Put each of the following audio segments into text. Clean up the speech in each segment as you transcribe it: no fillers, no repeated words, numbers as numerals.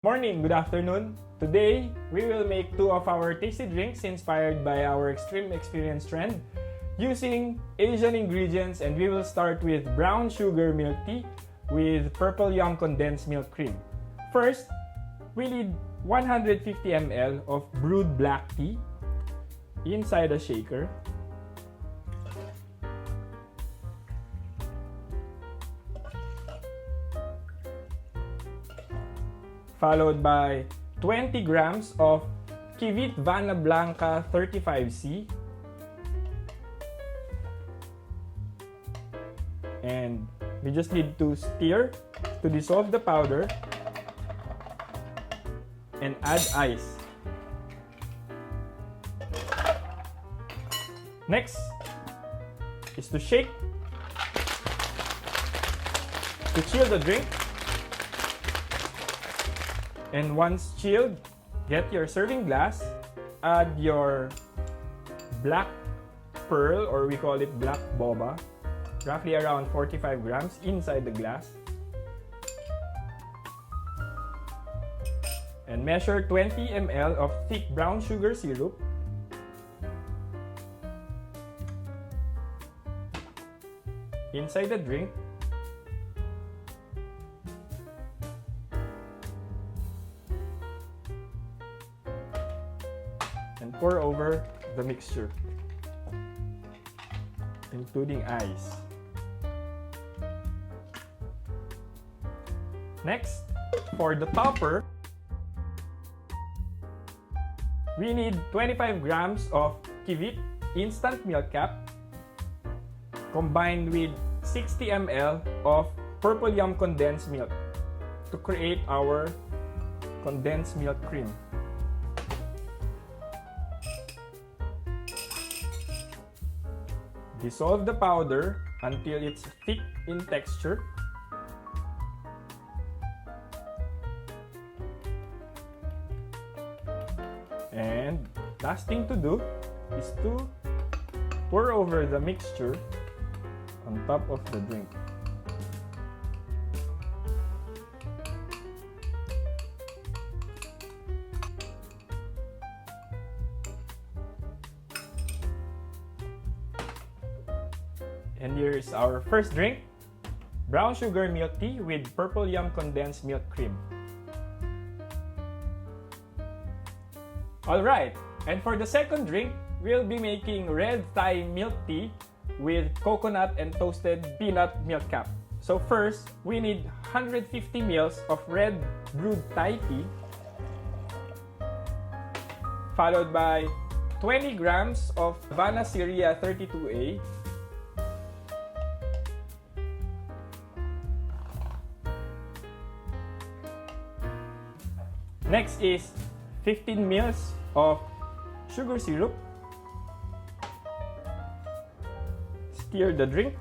Morning, good afternoon. Today, we will make two of our tasty drinks inspired by our extreme experience trend using Asian ingredients, and we will start with brown sugar milk tea with purple yum condensed milk cream. First, we need 150 ml of brewed black tea inside a shaker. Followed by 20 grams of Kievit Vana Blanca 35C. And we just need to stir to dissolve the powder and add ice. Next is to shake to chill the drink. And once chilled, get your serving glass, add your black pearl, or we call it black boba, roughly around 45 grams inside the glass. And measure 20 ml of thick brown sugar syrup. Inside the drink. And pour over the mixture, including ice. Next, for the topper, we need 25 grams of Kievit instant milk cap combined with 60 ml of purple yum condensed milk to create our condensed milk cream. Dissolve the powder until it's thick in texture. And last thing to do is to pour over the mixture on top of the drink. And here's our first drink, brown sugar milk tea with purple yum condensed milk cream. Alright, and for the second drink, we'll be making red Thai milk tea with coconut and toasted peanut milk cap. So first, we need 150 ml of red brewed Thai tea, followed by 20 grams of Vana Syria 32A, next is 15 ml of sugar syrup. Stir the drink.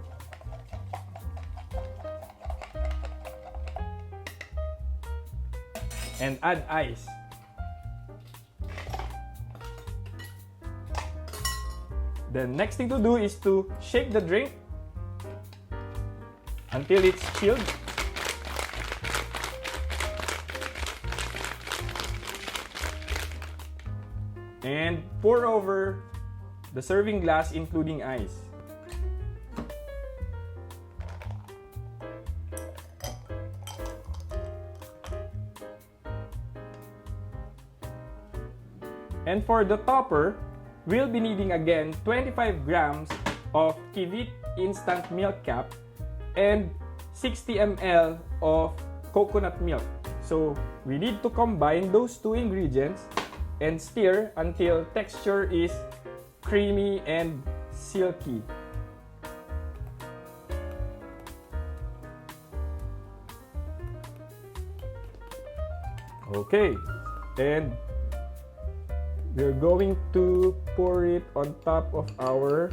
And add ice. The next thing to do is to shake the drink until it's chilled. And pour over the serving glass, including ice. And for the topper, we'll be needing again 25 grams of Kievit instant milk cap and 60 ml of coconut milk. So we need to combine those two ingredients and stir until texture is creamy and silky. Okay, and we're going to pour it on top of our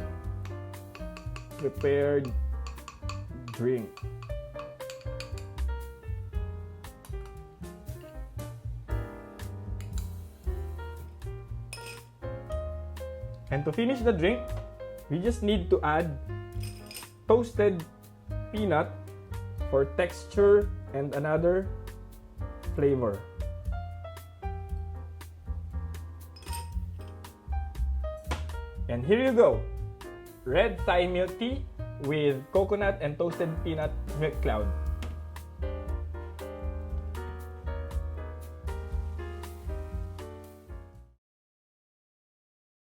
prepared drink. And to finish the drink, we just need to add toasted peanut for texture and another flavor. And here you go. Red Thai milk tea with coconut and toasted peanut milk cloud.